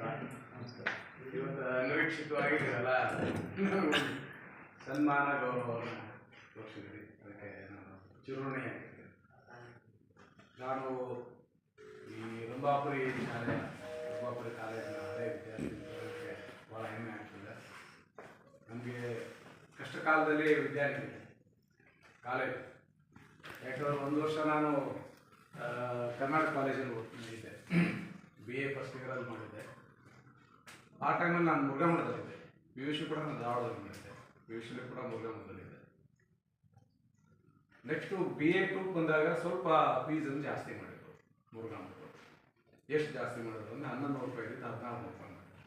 ನಮಸ್ಕಾರ. ಇವತ್ತು ಅನ್ವೀಕ್ಷಿತವಾಗಿದ್ದೀರಲ್ಲ, ಸನ್ಮಾನ ಗೌರವವನ್ನು ತೋರಿಸಿದ್ರಿ. ಅದಕ್ಕೆ ನಾನು ಚಿರುಣಿಯಾಗಿದ್ದೆ. ನಾನು ಈ ರಂಭಾಪುರಿ ಕಾಲೇಜಿನ ಹಳೆ ವಿದ್ಯಾರ್ಥಿ ಭಾಳ ಹೆಮ್ಮೆ ಆಗ್ತದೆ. ನಮಗೆ ಕಷ್ಟ ಕಾಲದಲ್ಲಿ ವಿದ್ಯಾರ್ಥಿ ಕಾಲೇಜು, ಯಾಕಂದ್ರೆ ಒಂದು ವರ್ಷ ನಾನು ಕರ್ನಾಟಕ ಕಾಲೇಜಲ್ಲಿ ಓದ್ತಿದ್ದೆ, BA ಫಸ್ಟ್ ಇಯರಲ್ಲಿ ಮಾಡಿದ್ದೆ. ಆ ಟೈಮಲ್ಲಿ ನಾನು ಮುರುಘಾಮಠದಲ್ಲಿದ್ದೆ. PUC ಕೂಡ ನಾನು ಧಾರವಾಡದಲ್ಲಿ ಮಾಡಿದ್ದೆ. PUC ಕೂಡ ಮುರುಘಾಮಠದಲ್ಲಿದ್ದೆ. ನೆಕ್ಸ್ಟು BA 2 ಬಂದಾಗ ಸ್ವಲ್ಪ ಫೀಸನ್ನು ಜಾಸ್ತಿ ಮಾಡಿದ್ರು ಮುರುಘಾಮಠದವರು. ಎಷ್ಟು ಜಾಸ್ತಿ ಮಾಡಿದ್ರು ಅಂದರೆ 1100 ರೂಪಾಯಿದಿಂದ 1400 ರೂಪಾಯಿ ಮಾಡಿದ್ರು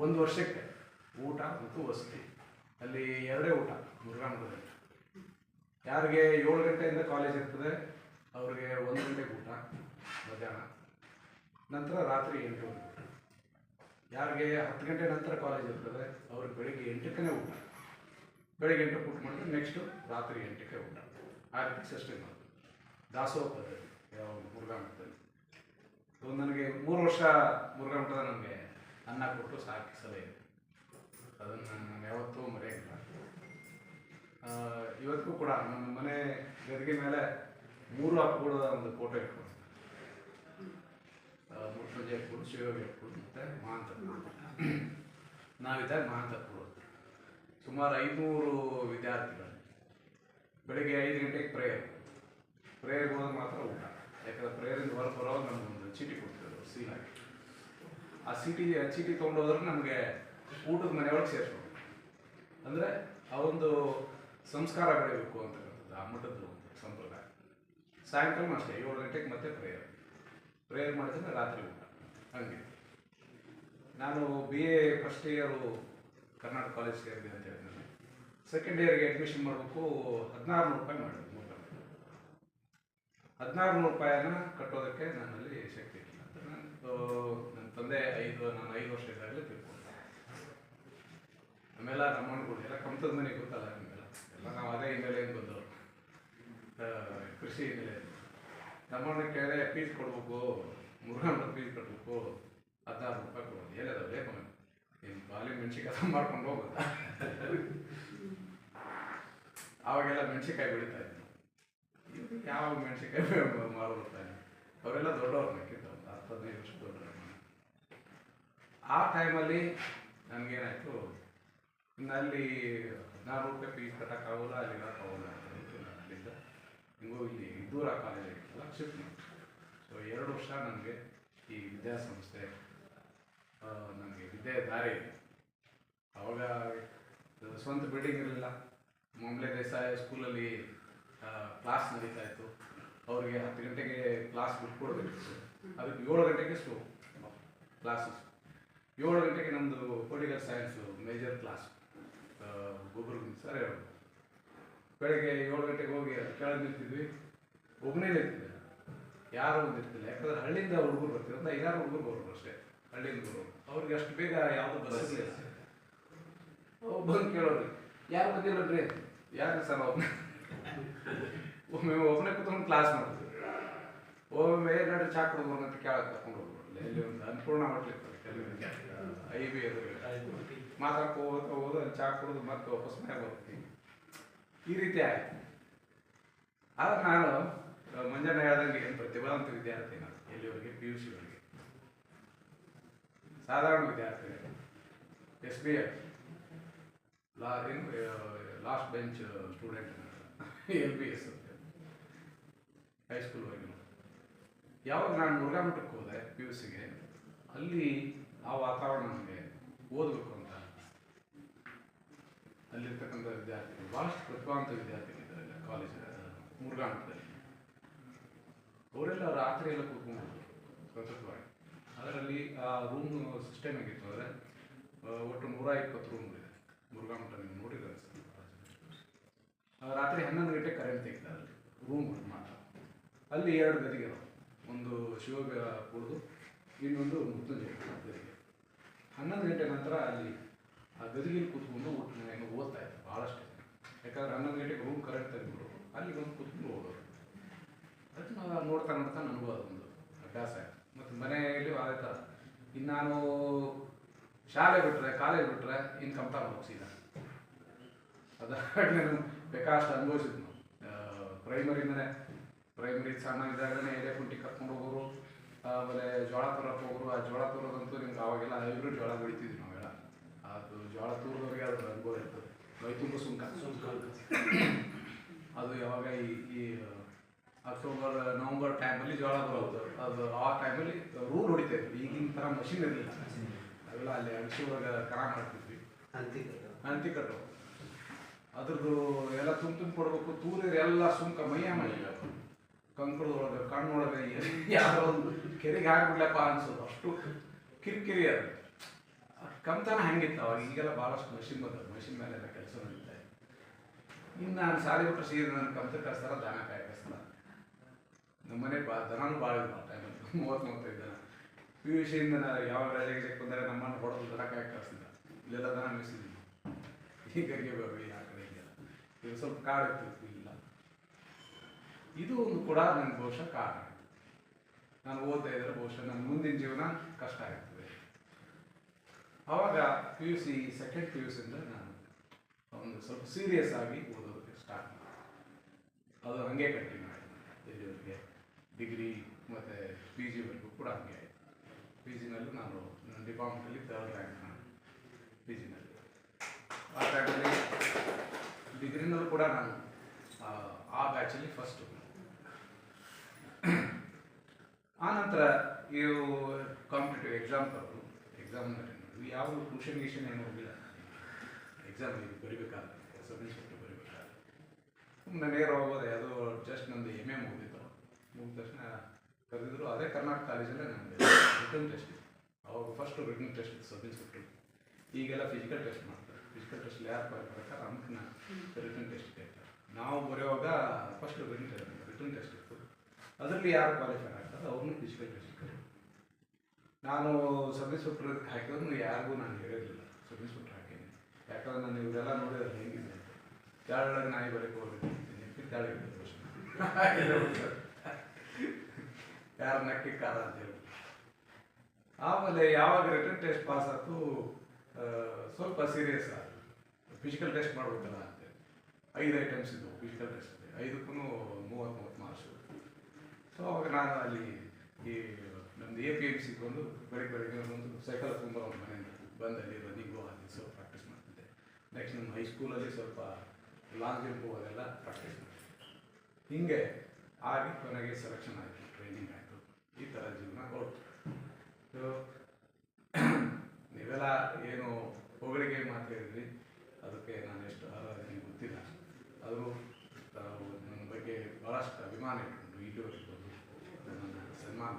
ಒಂದು ವರ್ಷಕ್ಕೆ. ಊಟ ಮತ್ತು ವಸತಿ ಅಲ್ಲಿ ಎರಡೇ ಊಟ ಮುರುಘಾಮಠದಲ್ಲಿ. ಯಾರಿಗೆ 7 ಗಂಟೆಯಿಂದ ಕಾಲೇಜ್ ಇರ್ತದೆ ಅವ್ರಿಗೆ 1 ಗಂಟೆಗೆ ಊಟ ಮಧ್ಯಾಹ್ನ, ನಂತರ ರಾತ್ರಿ 8 ಗಂಟೆ ಊಟ. ಯಾರಿಗೆ 10 ಗಂಟೆ ನಂತರ ಕಾಲೇಜ್ ಇರ್ತದೆ ಅವ್ರಿಗೆ ಬೆಳಿಗ್ಗೆ 8ಕ್ಕೆ ಊಟ. ಬೆಳಿಗ್ಗೆ 8ಕ್ಕೆ ಊಟ ಮಾಡಿದ್ರೆ ನೆಕ್ಸ್ಟು ರಾತ್ರಿ 8ಕ್ಕೆ ಊಟ. ಆ ರೀತಿ ಸಿಸ್ಟಮ್ ಅದು ದಾಸೋಹ ಪದ್ಧತಿ ಯಾವ ಮುರುಘಾಮಠದಲ್ಲಿ. ನನಗೆ 3 ವರ್ಷ ಮುರುಘಾಮಠದ ನಮಗೆ ಅನ್ನ ಕೊಟ್ಟು ಸಾಕಿ ಸಲಹೆ ಇದೆ. ಅದನ್ನು ನಾನು ಯಾವತ್ತೂ ಮರೆಯೋಕ್ಕಿಲ್ಲ. ಇವತ್ತಿಗೂ ಕೂಡ ನಮ್ಮ ಮನೆ ಗದಿಗೆ ಮೇಲೆ 3 ಹಬ್ಬಗಳ ಒಂದು ಫೋಟೋ ಇಟ್ಕೊಂಡು, ಮುರುಘಾಮಠ ಇಟ್ಕೊಂಡು, ಶಿವಯೋಗಿ ಇಟ್ಕೊಂಡು, ಮತ್ತು ಮಹಾಂತಪ್ಪರು. ನಾವಿದ್ದಾಗ ಮಹಾಂತಪ್ಪರು ಸುಮಾರು 500 ವಿದ್ಯಾರ್ಥಿಗಳು. ಬೆಳಗ್ಗೆ 5 ಗಂಟೆಗೆ ಪ್ರೇಯರ್ಗೆ ಹೋದಾಗ ಮಾತ್ರ ಊಟ. ಯಾಕಂದರೆ ಪ್ರೇಯರಿಂದ ಹೊರಗೆ ಬರೋವಾಗ ನಮಗೊಂದು ಚೀಟಿ ಕೊಡ್ತಿದ್ರು ಸೀಲಾಗಿ. ಆ ಚೀಟಿ ತೊಗೊಂಡೋದ್ರೆ ನಮಗೆ ಊಟದ ಮನೆಯೊಳಗೆ ಸೇರಿಸ್ಬೋದು. ಅಂದರೆ ಆ ಒಂದು ಸಂಸ್ಕಾರ ಬೆಳಿಬೇಕು ಅಂತಕ್ಕಂಥದ್ದು ಆ ಮಠದ ಒಂದು ಸಂಪ್ರದಾಯ. ಸಾಯಂಕಾಲ ಅಷ್ಟೇ 7 ಗಂಟೆಗೆ ಮತ್ತೆ ಪ್ರೇಯರ್ ಮಾಡಿದ್ರೆ ರಾತ್ರಿ ಊಟ. ಹಂಗೆ ನಾನು BA first year Karnataka college ಸೇರಿದೆ ಅಂತ ಹೇಳಿದ್ರೆ, ಸೆಕೆಂಡ್ ಇಯರ್ಗೆ ಅಡ್ಮಿಷನ್ ಮಾಡಬೇಕು 1600 ರೂಪಾಯಿ ಮಾಡಿದೆ. 1600 ರೂಪಾಯಿನ ಕಟ್ಟೋದಕ್ಕೆ ನನ್ನಲ್ಲಿ ಶಕ್ತಿ ಇಲ್ಲ. ನನ್ನ ತಂದೆ ನಾನು 5 ವರ್ಷ ಇದ್ದಾಗಲೇ ತಿಳ್ಕೊಂಡೆ. ಆಮೇಲೆ ನಮ್ಮಣ್ಣಗಳು ಎಲ್ಲ ಕಮ್ತದ ಮನೆಗೆ ಗೊತ್ತಲ್ಲ ನಿಮಗೆಲ್ಲ, ಎಲ್ಲ ನಾವು ಅದೇ ಹಿನ್ನೆಲೆ ಏನು ಬಂದವರು, ಕೃಷಿ ಹಿನ್ನೆಲೆ. ನಮ್ಮಣ್ಣ ಕೇಳಿದೆ ಫೀಸ್ ಕೊಡ್ಬೇಕು, ಮುರುಘಾಮಠ ಫೀಸ್ ಕಟ್ಟಬೇಕು, 1600 ರೂಪಾಯಿ ಕೊಡೋದು. ಹೇಳಿದವು ಬೇಕು ನೀನು ಬಾಲಿ ಮೆಣಸಿಕಾಯಿ ಮಾಡ್ಕೊಂಡು ಹೋಗುತ್ತಾ. ಆವಾಗೆಲ್ಲ ಮೆಣಸಿಕಾಯಿ ಬೆಳೀತಾ ಇದ್ದರು. ಯಾವ ಮೆಣಸಿಕಾಯಿ ಮಾರುತ್ತಾನೆ, ಅವರೆಲ್ಲ ದೊಡ್ಡವ್ರು ಬೇಕಿತ್ತು, ಒಂದು 10-15 ವರ್ಷ ದೊಡ್ಡವರು. ಆ ಟೈಮಲ್ಲಿ ನನಗೇನಾಯಿತು, ಅಲ್ಲಿ 1600 ರೂಪಾಯಿ ಫೀಸ್ ಕಟ್ಟೋಕ್ಕಾಗೋಲ್ಲ, ಅಲ್ಲಿ ಇರೋಕ್ಕಾಗೋಲ್ಲ ಅಂತ ಹೇಳ್ತು. ನಾನು ಅಲ್ಲಿಂದ ಹಿಂಗೂ ಇಲ್ಲಿ ದೂರ ಕಾಲೇಜ್ ಆಗಿತ್ತಲ್ಲ ಶಿಫ್ಟ್ ಮಾಡಿ. ಸೊ 2 ವರ್ಷ ನನಗೆ ಈ ವಿದ್ಯಾಸಂಸ್ಥೆ ನನಗೆ ವಿದ್ಯೆ ದಾರಿ ಇದೆ. ಆವಾಗ ಸ್ವಂತ ಬಿಲ್ಡಿಂಗ್ ಇರಲಿಲ್ಲ. ಮೊಮ್ಲೆ ದೇಸಾಯಿ ಸ್ಕೂಲಲ್ಲಿ ಕ್ಲಾಸ್ ನಡೀತಾ ಇತ್ತು. ಅವರಿಗೆ 10 ಗಂಟೆಗೆ ಕ್ಲಾಸ್ ಬಿಟ್ಕೊಡ್ಬೇಕಿತ್ತು. ಅದಕ್ಕೆ 7 ಗಂಟೆಗೆ ಕ್ಲಾಸಸ್. 7 ಗಂಟೆಗೆ ನಮ್ಮದು ಪೊಲಿಟಿಕಲ್ ಸೈನ್ಸು ಮೇಜರ್ ಕ್ಲಾಸ್ ಗೊಬ್ಬರ ಸರ್ ಹೇಳೋದು. ಬೆಳಗ್ಗೆ 7 ಗಂಟೆಗೆ ಹೋಗಿ ಕೆಳಗೆ ನಿಲ್ತಿದ್ವಿ. ಒಬ್ಬನೇ ನಿಲ್ತಿದ್ದೆ, ಯಾರೂ ನಿಲ್ತಿಲ್ಲ. ಯಾಕಂದ್ರೆ ಹಳ್ಳಿಯಿಂದ ಹುಡುಗರು ಬರ್ತಿದ್ರು, ಅಂತ 5-6 ಹುಡುಗರು ಬರೋರು ಅಷ್ಟೇ. ಹಳ್ಳಿಯಿಂದ ಬರೋರು ಅವ್ರಿಗೆ ಅಷ್ಟು ಬೇಗ ಯಾವುದೂ ಬಸ್ ಇಲ್ಲ. ಬಂದು ಕೇಳೋರಿ, ಯಾರು ಬಂದಿಲ್ಲರಿ, ಯಾರು ಸರ್ ಒಬ್ಬನೇ ಕೂತ್ಕೊಂಡು ಕ್ಲಾಸ್ ಮಾಡ್ತೀವಿ. ಒಮ್ಮೆ ಏನಾದ್ರು ಚಾ ಕೊಡ್ಬೋದು ಅಂತ ಕೇಳಕ್ಕೆ ಕರ್ಕೊಂಡು ಹೋಗ್ಬೋದು. ಇಲ್ಲಿ ಒಂದು ಅನ್ನಪೂರ್ಣ ಹೋಟ್ಲ್ ಇರ್ತದೆ ಕೆಲವರಿಗೆ, IB ಎದುರು ಮಾತಾಡ್ಕೊ ಹೋಗೋದು, ಅಲ್ಲಿ ಚಾ ಕುಡಿದು ಮತ್ತೆ ವಾಪಸ್ ಮನೆ ಬರ್ತೀವಿ. ಈ ರೀತಿ ಆಯಿತು. ಆದ್ರೆ ನಾನು ಮಂಜಣ್ಣ ಹೇಳ್ದಂಗೆ ಏನು ಪ್ರತಿಭಾವಂತ ವಿದ್ಯಾರ್ಥಿ ನಾನು. ಎಲ್ಲಿವರೆಗೆ PUC ವರೆಗೆ ಸಾಧಾರಣ ವಿದ್ಯಾರ್ಥಿ, SBI last bench student, LBS ಅಂತ ಹೈಸ್ಕೂಲ್ವರೆಗೂ. ಯಾವಾಗ ನಾನು ಮುರುಘಾಮಠಕ್ಕೆ ಹೋದೆ PUCಗೆ, ಅಲ್ಲಿ ಆ ವಾತಾವರಣ ನನಗೆ ಓದಬೇಕು ಅಂತ. ಅಲ್ಲಿರ್ತಕ್ಕಂಥ ವಿದ್ಯಾರ್ಥಿಗಳು ಭಾಳಷ್ಟು ಪ್ರತಿಭಾವಂತ ವಿದ್ಯಾರ್ಥಿಗಳಿದ್ದಾರೆ ಕಾಲೇಜ್ ಮುರುಘಾಮಠದಲ್ಲಿ. ಅವರೆಲ್ಲ ರಾತ್ರಿ ಎಲ್ಲ ಕೂತ್ಕೊಂಡು ಸತತವಾಗಿ. ಅದರಲ್ಲಿ ಆ ರೂಮ್ ಸಿಸ್ಟಮ್ ಆಗಿತ್ತು ಅಂದರೆ ಒಟ್ಟು 120 ರೂಮ್ ಇದೆ ಮುರುಘಾಮಠ. ನೀವು ನೋಡಿದ್ರೆ ರಾತ್ರಿ 11 ಗಂಟೆ ಕರೆಂಟ್ ತೆಗಿತಾರೆ ಅಲ್ಲಿ ರೂಮ್ ಮಾತ್ರ. ಅಲ್ಲಿ 2 ಗದಿಗೆ, ಒಂದು ಶಿವಯೋಗ ಕುಡಿದು ಇನ್ನೊಂದು ಮೃತ್ಯುಂಜಯ ಗದಿಗೆ. 11 ಗಂಟೆ ನಂತರ ಅಲ್ಲಿ ಆ ಗದಿಗೆಯಲ್ಲಿ ಕೂತ್ಕೊಂಡು ಏನೋ ಓದ್ತಾ ಇತ್ತು ಭಾಳಷ್ಟು. ಯಾಕಂದ್ರೆ 11 ಗಂಟೆಗೆ ರೂಮ್ ಕರೆಂಟ್ ತೆಗೆದುಬಿಡು ಅಲ್ಲಿ ಬಂದು ಕೂತ್ಕೊಂಡು ಓದೋರು. ಅದನ್ನು ನೋಡ್ತಾ ನನಗೂ ಅದೊಂದು ಅಭ್ಯಾಸ ಆಯಿತು. ಮತ್ತು ಮನೆಯಲ್ಲಿ ಅದೇ ಥರ. ಇನ್ನು ನಾನು ಶಾಲೆ ಬಿಟ್ಟರೆ, ಕಾಲೇಜ್ ಬಿಟ್ಟರೆ ಇನ್ಕಮ್ ಹೋಗ್ಸಿಲ್ಲ. ಅದಾಗಿ ನಾನು ಬೇಕಾಷ್ಟು ಅನುಭವಿಸಿದ್ನು. ಪ್ರೈಮರಿ ಸಣ್ಣ ಇದ್ದಾಗಲೇ ಎಲೆ ಕುಂಟಿ ಕರ್ಕೊಂಡು ಹೋಗೋರು, ಆಮೇಲೆ ಜೋಳ ತೂರಕ್ಕೆ ಹೋಗೋರು. ಆ ಜೋಳ ತೂರೋದಂತೂ ನಿಮ್ಗೆ ಅವಾಗೆಲ್ಲ ಹೈಬ್ರಿಡ್ ಜೋಳ ಬೆಳಿತಿದ್ವಿ ನಾವೆಲ್ಲ. ಅದು ಜೋಳ ತೂರಿದವ್ರಿಗೆ ಅದ್ರ ಅನುಭವ ಇರ್ತದೆ. ಮೈ ತುಂಬ ಸುಂಕ ಅದು ಯಾವಾಗ ಈ ಅಕ್ಟೋಬರ್ ನವಂಬರ್ ಟೈಮಲ್ಲಿ ಜೋಳ ಬರೋದು. ಅದು ಆ ಟೈಮಲ್ಲಿ ರೂಲ್ ಹೊಡಿತಾ ಇದ್ವಿ. ಈಗಿನ ಥರ ಮಷಿನ್ ಇರಲಿಲ್ಲ. ಅವೆಲ್ಲ ಅಲ್ಲಿ ಅಡಿಸಿ ಒಳಗೆ ಕರ ಮಾಡ್ತಿದ್ವಿ, ಅಂತಿ ಕಟ್ಟು. ಅದ್ರದ್ದು ಎಲ್ಲ ತುಂಬ ಕೊಡ್ಬೇಕು. ತೂರಿದ್ರೆ ಎಲ್ಲ ಸುಂಕ ಮೈಯ ಮೈಯ ಕಂಕಳದೊಳಗೆ ಕಣ್ಣೊಳಗೆ ಯಾರೋ ಒಂದು ಕೆರೆಗೆ ಹಾಕ್ಬಿಡ್ಲಪ್ಪ ಅನ್ಸೋದು. ಅಷ್ಟು ಕಿರಿಕಿರಿ ಅದು. ಕಂತನ ಹಂಗಿತ್ತು ಅವಾಗ. ಈಗೆಲ್ಲ ಭಾಳಷ್ಟು ಮಷಿನ್ ಬಂದದ್ದು. ಮಷಿನ್ ಮೇಲೆಲ್ಲ ಕೆಲಸ ನಡೀತಾ ಇದೆ. ಇನ್ನು ನಾನು ಸಾಲಿ ಬಿಟ್ಟರೆ ಸೀರೆ ನನ್ನ ಕಂತ ಕಳಿಸ್ತಾರ, ದನ ಕಾಯಿ ಕಳಿಸ್ತಾರ. ನಮ್ಮ ಮನೆ ದನನೂ ಭಾಳ ಇದ್ವು ಆ ಟೈಮಲ್ಲಿ. 30-35 ಜನ. PUC ನಾನು ಯಾವಾಗ ರಜೆಗೆ ಬಂದರೆ ನಮ್ಮನ್ನು ಹೊಡೆದು ದನ ಕಾಯಿ ಕಳಿಸ್ತಿದ್ದ. ಇಲ್ಲೆಲ್ಲ ದನ ಮಿಸಿದ್ವಿ. ಹೀಗಾಗಿ ಆ ಕಡೆ ಹೀಗೆಲ್ಲ ಇದು ಸ್ವಲ್ಪ ಕಾಡು ಇರ್ತಿತ್ತು. ಇಲ್ಲ, ಇದು ಒಂದು ಕೂಡ ನನಗೆ ಬಹುಶಃ ಕಾರಣ. ನಾನು ಓದ್ತಾ ಇದ್ದರೆ ಬಹುಶಃ ನನ್ನ ಮುಂದಿನ ಜೀವನ ಕಷ್ಟ ಆಗ್ತದೆ. ಆವಾಗ PUC ಸೆಕೆಂಡ್ PUC ನಾನು ಒಂದು ಸ್ವಲ್ಪ ಸೀರಿಯಸ್ ಆಗಿ ಓದೋದಕ್ಕೆ ಸ್ಟಾರ್ಟ್ ಮಾಡಿದೆ. ಅದು ಹಾಗೆ ಕಂಟಿನ್ಯೂ ಆಯಿತು. ಇಲ್ಲಿವರೆಗೆ ಡಿಗ್ರಿ ಮತ್ತು PGವರೆಗೂ ಕೂಡ ಹಾಗೆ ಆಯಿತು. PGನಲ್ಲೂ ನಾನು ನನ್ನ ಡಿಪಾರ್ಟ್ಮೆಂಟಲ್ಲಿ 3rd ರ್ಯಾಂಕ್ ನಾನು PGನಲ್ಲಿ. ಆ ಟೈಮಲ್ಲಿ ಡಿಗ್ರಿನಲ್ಲೂ ಕೂಡ ನಾನು ಆ ಬ್ಯಾಚಲ್ಲಿ ಫಸ್ಟು. ಆನಂತರ ಇವು ಕಾಂಪಿಟೇಟಿವ್ ಎಕ್ಸಾಮ್ ಕರೆದು ಎಕ್ಸಾಮ್ನಲ್ಲಿ ಯಾವುದು ಟ್ಯೂಷನ್ ಗೀಷನ್ ಏನು ಹೋಗಿಲ್ಲ. ಎಕ್ಸಾಮ್ ಬರಿಬೇಕಾದ್ರೆ ಸಬ್ಮಿಷನ್ ಬರಿಬೇಕಾದ್ರೆ ಸುಮ್ಮನೆ ನೇರ ಹೋಗೋದೆ. ಅದು ಜಸ್ಟ್ ನಂದು MA ಮುಗಿದಿತ್ತು. ಮುಗಿದ ತಕ್ಷಣ ಕರೆದಿದ್ರು. ಅದೇ ಕರ್ನಾಟಕ ಕಾಲೇಜಲ್ಲೇ ನಮಗೆ ರಿಟರ್ನ್ ಟೆಸ್ಟ್ ಇತ್ತು. ಅವಾಗ ಫಸ್ಟು ರಿಟರ್ನ್ ಟೆಸ್ಟ್ ಇತ್ತು ಸಬ್ಮಿಷನ್. ಈಗೆಲ್ಲ ಫಿಸಿಕಲ್ ಟೆಸ್ಟ್ ಮಾಡ್ತಾರೆ. ಫಿಸಿಕಲ್ ಟೆಸ್ಟಲ್ಲಿ ಯಾರು ಪ್ರಕಾರ ಅಂಕನ ರಿಟರ್ನ್ ಟೆಸ್ಟ್ ಇರ್ತಾರೆ. ನಾವು ಬರೆಯುವಾಗ ಫಸ್ಟ್ ರಿಟರ್ನ್ ಟೆಸ್ಟ್ ಇತ್ತು. ಅದರಲ್ಲಿ ಯಾರು ಕ್ವಾಲಿಫೈ ಆಗ್ತಾರೆ ಅವ್ರನ್ನೂ ಫಿಸಿಕಲ್ ಟೆಸ್ಟ್ ಕರೀತಾರೆ. ನಾನು ಸರ್ವಿಸ್ ಬಿಟ್ಟರೆ ಹಾಕಿದ್ರು ಯಾರಿಗೂ ನಾನು ಹೇಳಿರಲಿಲ್ಲ ಸರ್ವಿಸ್ ಬಿಟ್ಟರೆ ಹಾಕೀನಿ. ಯಾಕಂದ್ರೆ ನಾನು ಇವರೆಲ್ಲ ನೋಡಿದ್ರೆ ಹೆಂಗಿದೆ ಅಂತ. ಕೆಳಗೆ ನಾಯಿ ಬರೋಕ್ಕೆ ಹೋಗ್ಬೇಕು ಕೆಳಗೆ ಯಾರು ನಕ್ಕಿ ಕಾರ ಅಂತ ಹೇಳಿ. ಆಮೇಲೆ ಯಾವಾಗ ರಿಟರ್ನ್ ಟೆಸ್ಟ್ ಪಾಸ್ ಆಯ್ತು ಸ್ವಲ್ಪ ಸೀರಿಯಸ್ ಆಯಿತು. ಫಿಸಿಕಲ್ ಟೆಸ್ಟ್ ಮಾಡ್ಬೇಕಲ್ಲ ಅಂತೇಳಿ 5 ಐಟಮ್ಸ್ ಇದ್ದವು ಫಿಸಿಕಲ್ ಟೆಸ್ಟಲ್ಲಿ. 5ಕ್ಕೂ 30 ಮಾರ್ಕ್ಸು. ಸೊ ಅವಾಗ ನಾನು ಅಲ್ಲಿ ಈ ನಮ್ಮದು APMC ಬಂದು ಬೆಳಗ್ಗೆ ಒಂದು ಸೈಕಲ್ ತುಂಬ ಒಂದು ಮನೆಯಿಂದ ಬಂದು ಅಲ್ಲಿ ರನ್ನಿಂಗು ಅಲ್ಲಿ ಸ್ವಲ್ಪ ಪ್ರಾಕ್ಟೀಸ್ ಮಾಡ್ತಿದ್ದೆ. ನೆಕ್ಸ್ಟ್ ನಮ್ಮ ಹೈಸ್ಕೂಲಲ್ಲಿ ಸ್ವಲ್ಪ ಲಾಂಗ್ ಜಂಪು ಅದೆಲ್ಲ ಪ್ರಾಕ್ಟೀಸ್ ಮಾಡ್ತಿದ್ದೆ. ಹೀಗೆ ಆಗಿ ಕೊನೆಗೆ ಸೆಲೆಕ್ಷನ್ ಆಯಿತು, ಟ್ರೈನಿಂಗ್ ಆಯಿತು. ಈ ಥರ ಜೀವನ ಹೊರಟು. ಸೊ ನೀವೆಲ್ಲ ಏನು ಹೊಗಳಿಗೆ ಮಾತು ಹೇಳಿದ್ರಿ, ಅದಕ್ಕೆ ನಾನು ಎಷ್ಟು ನನಗೆ ಗೊತ್ತಿಲ್ಲ. ಅದು ನನ್ನ ಬಗ್ಗೆ ಭಾಳಷ್ಟು ಅಭಿಮಾನ ಇಟ್ಕೊಂಡು ಇಲ್ಲಿವರೆಗೂ ನನ್ನ ಸನ್ಮಾನ